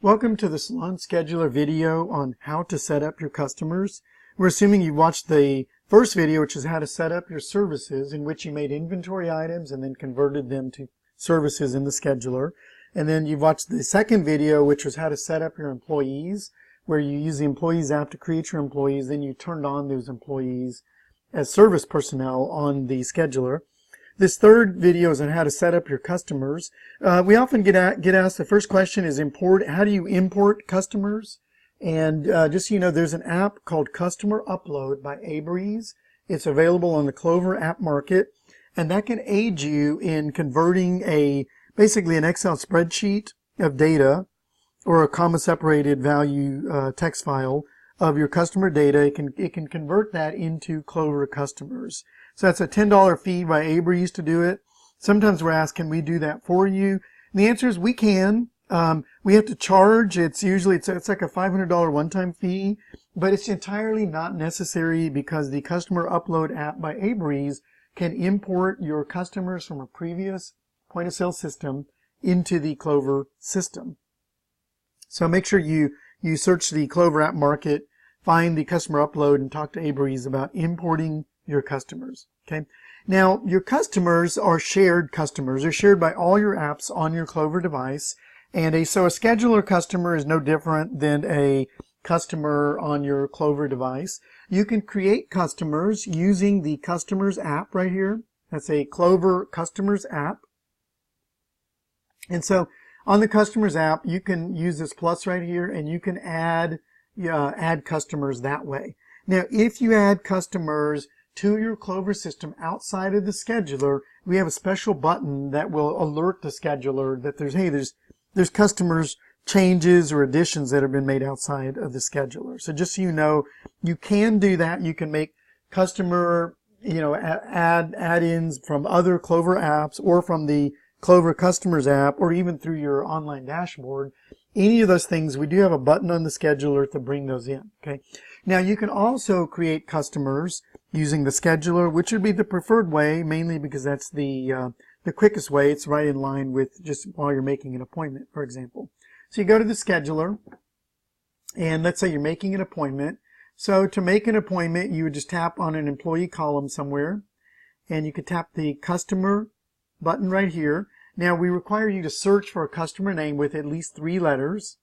Welcome to the Salon Scheduler video on how to set up your customers. We're assuming you watched the first video, which is how to set up your services, in which you made inventory items and then converted them to services in the scheduler. And then you've watched the second video, which was how to set up your employees, where you use the Employees app to create your employees, then you turned on those employees as service personnel on the scheduler. This third video is on how to set up your customers. We often get asked, the first question is how do you import customers? And just so you know, there's an app called Customer Upload by Abreeze. It's available on the Clover App Market, and that can aid you in converting basically an Excel spreadsheet of data or a comma separated value text file of your customer data. It can convert that into Clover customers. So that's a $10 fee by Abreeze to do it. Sometimes we're asked, can we do that for you? And the answer is we can. We have to charge. It's like a $500 one-time fee, but it's entirely not necessary because the Customer Upload app by Abreeze can import your customers from a previous point-of-sale system into the Clover system. So make sure you search the Clover App Market, find the Customer Upload, and talk to Abreeze about importing your customers. Okay. Now, your customers are shared customers. They're shared by all your apps on your Clover device. And so a scheduler customer is no different than a customer on your Clover device. You can create customers using the Customers app right here. That's a Clover Customers app. And so on the Customers app, you can use this plus right here, and you can add customers that way. Now, if you add customers to your Clover system outside of the scheduler, we have a special button that will alert the scheduler that there's customers changes or additions that have been made outside of the scheduler. So just so you know, you can do that. You can make customer, add-ins from other Clover apps or from the Clover Customers app or even through your online dashboard. Any of those things, we do have a button on the scheduler to bring those in. Okay. Now you can also create customers using the scheduler, which would be the preferred way, mainly because that's the quickest way. It's right in line with just while you're making an appointment, for example. So you go to the scheduler, and let's say you're making an appointment. So to make an appointment, you would just tap on an employee column somewhere, and you could tap the customer button right here. Now we require you to search for a customer name with at least 3 letters.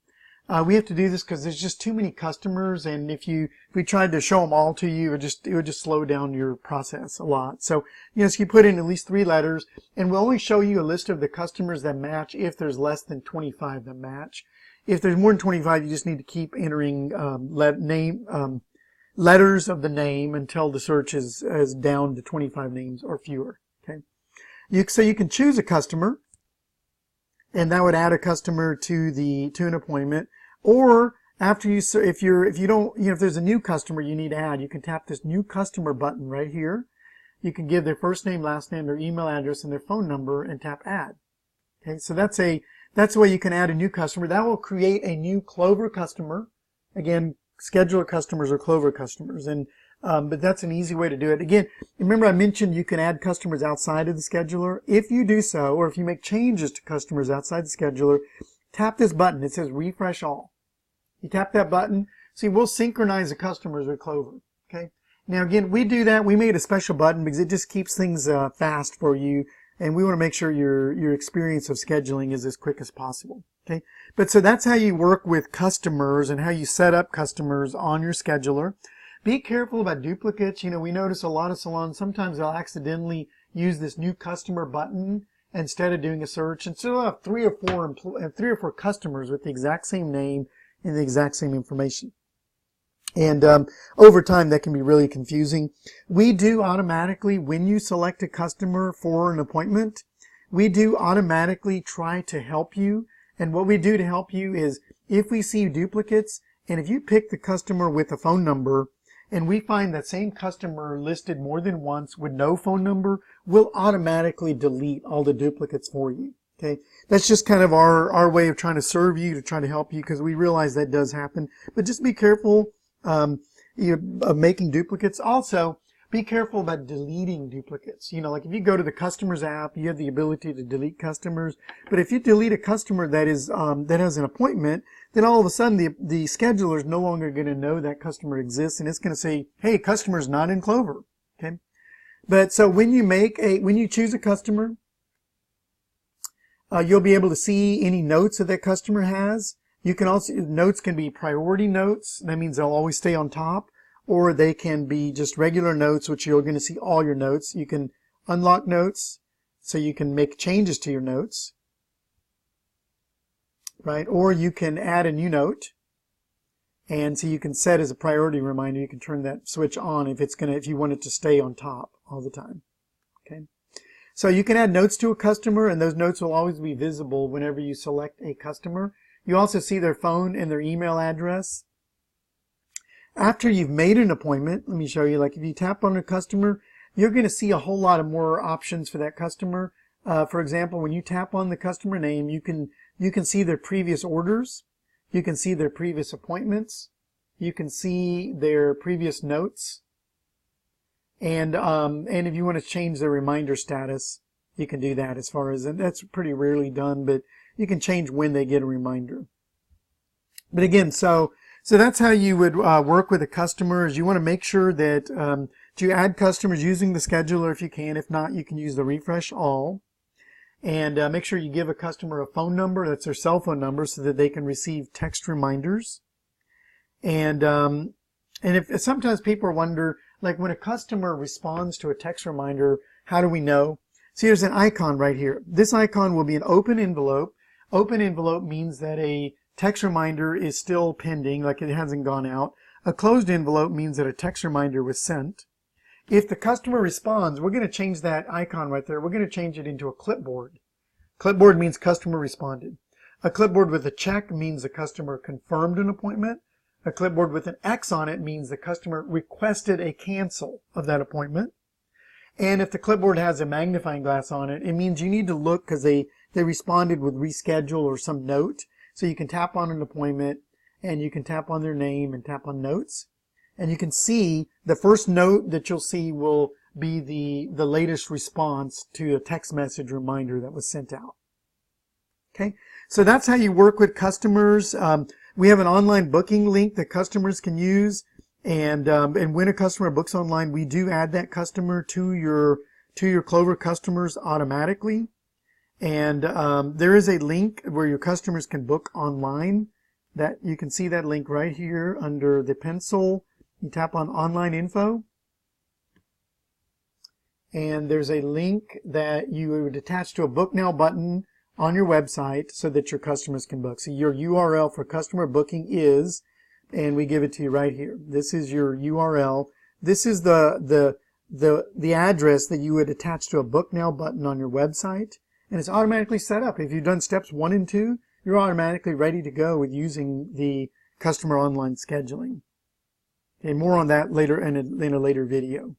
We have to do this because there's just too many customers, and if we tried to show them all to you, it would just slow down your process a lot. So so you put in at least 3 letters, and we'll only show you a list of the customers that match if there's less than 25 that match. If there's more than 25, you just need to keep entering letters of the name until the search is down to 25 names or fewer. Okay. So you can choose a customer, and that would add a customer to an appointment. Or after if there's a new customer you need to add, you can tap this new customer button right here. You can give their first name, last name, their email address, and their phone number, and tap add. Okay, so that's the way you can add a new customer. That will create a new Clover customer. Again, scheduler customers are Clover customers, but that's an easy way to do it. Again, remember I mentioned you can add customers outside of the scheduler. If you do so, or if you make changes to customers outside the scheduler, tap this button. It says refresh all. You tap that button. See, we'll synchronize the customers with Clover. Okay. Now again, we do that. We made a special button because it just keeps things fast for you, and we want to make sure your experience of scheduling is as quick as possible. Okay. But so that's how you work with customers and how you set up customers on your scheduler. Be careful about duplicates. We notice a lot of salons, sometimes they'll accidentally use this new customer button instead of doing a search. And so they'll have 3 or 4 customers with the exact same name and the exact same information. And over time, that can be really confusing. We do automatically, when you select a customer for an appointment, we do automatically try to help you. And what we do to help you is if we see duplicates, and if you pick the customer with a phone number, and we find that same customer listed more than once with no phone number, we'll automatically delete all the duplicates for you. Okay, that's just kind of our way of trying to serve you, to try to help you, because we realize that does happen. But just be careful of making duplicates. Also, be careful about deleting duplicates. Like if you go to the customers app, you have the ability to delete customers. But if you delete a customer that is that has an appointment, then all of a sudden the scheduler is no longer going to know that customer exists, and it's going to say, "Hey, customer's not in Clover." Okay. But so when you choose a customer, you'll be able to see any notes that customer has. You can also, notes can be priority notes. That means they'll always stay on top. Or they can be just regular notes, which you're going to see all your notes. You can unlock notes, so you can make changes to your notes, right? Or you can add a new note, and so you can set as a priority reminder. You can turn that switch on if you want it to stay on top all the time. Okay. So you can add notes to a customer, and those notes will always be visible whenever you select a customer. You also see their phone and their email address. After you've made an appointment, let me show you, like if you tap on a customer, you're going to see a whole lot of more options for that customer. For example, when you tap on the customer name, you can see their previous orders. You can see their previous appointments. You can see their previous notes. And if you want to change their reminder status, you can do that and that's pretty rarely done, but you can change when they get a reminder. But again, so that's how you would work with a customer. Is you want to make sure that you add customers using the scheduler if you can. If not, you can use the refresh all. And make sure you give a customer a phone number, that's their cell phone number, so that they can receive text reminders. And if sometimes people wonder, like when a customer responds to a text reminder, how do we know? See, there's an icon right here. This icon will be an open envelope. Open envelope means that a text reminder is still pending, like it hasn't gone out. A closed envelope means that a text reminder was sent. If the customer responds, we're going to change that icon right there. We're going to change it into a clipboard. Clipboard means customer responded. A clipboard with a check means the customer confirmed an appointment. A clipboard with an X on it means the customer requested a cancel of that appointment. And if the clipboard has a magnifying glass on it, it means you need to look because they responded with reschedule or some note. So you can tap on an appointment, and you can tap on their name and tap on notes. And you can see the first note that you'll see will be the latest response to a text message reminder that was sent out. Okay, so that's how you work with customers. We have an online booking link that customers can use. And when a customer books online, we do add that customer to your Clover customers automatically. And there is a link where your customers can book online. That you can see that link right here under the pencil. You tap on online info. And there's a link that you would attach to a book now button on your website so that your customers can book. So your URL for customer booking is, and we give it to you right here. This is your URL. This is the address that you would attach to a book now button on your website. And it's automatically set up. If you've done steps 1 and 2, you're automatically ready to go with using the customer online scheduling. And more on that later in a later video.